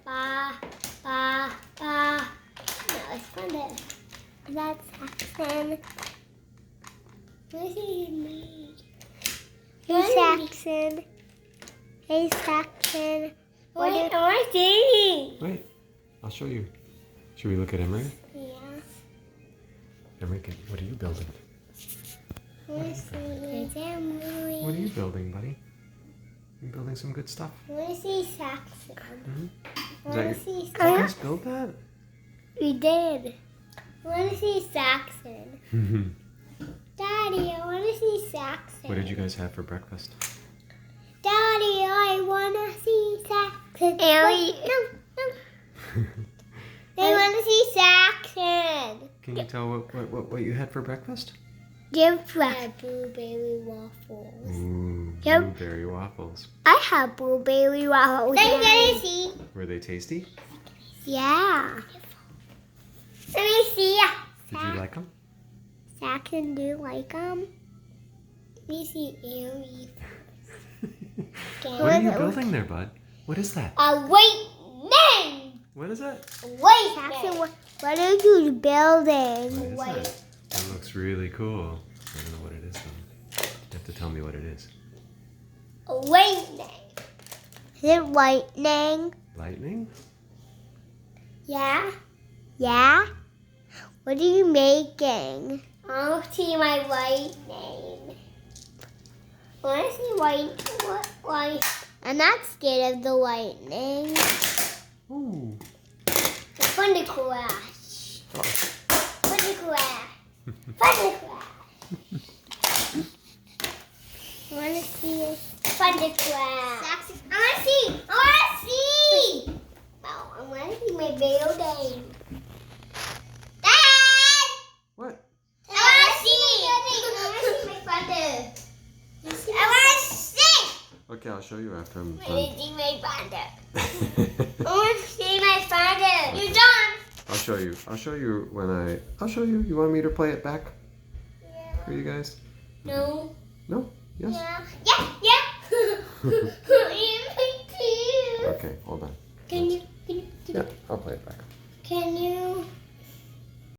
Ba, ba, ba. No, it's thunder. That's Saxon. What is he made? Hey, Saxon. Hey, Saxon. What am I doing? Wait, I'll show you. Should we look at Emery? Yeah. Emery, what are you building? It's Emery. What are you building, buddy? You building some good stuff? I want to see Saxon. Mm-hmm. I want to see Did you Saxon. guys build that? We did. I want to see Saxon. Daddy, I want to see Saxon. What did you guys have for breakfast? Daddy, I want to see Saxon. No. I want to see Saxon. Can you tell what you had for breakfast? Give breakfast. Blueberry waffles. Ooh, Yep. blueberry waffles. I have blueberry waffles. Let me see. Were they tasty? Yeah. Let me see. Did you like them? Saxon, do you like them? Let me see Aries. What are you building there, bud? What is that? A white name. What is that? White Saxon, what are you building? What is that? That looks really cool. I don't know what it is though. You have to tell me what it is. A lightning. Is it lightning? Lightning? Yeah. Yeah? What are you making? I want to see my lightning. I want to see white. I'm not scared of the lightning. Ooh. The thunder crash. Thunder crash. Thunder crash. I want to see a thunder crash. I want to see. Oh, I want to see my building. Dad! What? I want to see my thunder. I want to see. Okay, I'll show you after I'm I done. want to see my thunder. I want to see my thunder. You're done. I'll show you. I'll show you when I'll show you. You want me to play it back for you guys? No. No? Yes? Yeah. Okay, hold on. Can you? Yeah, I'll play it back. Can you?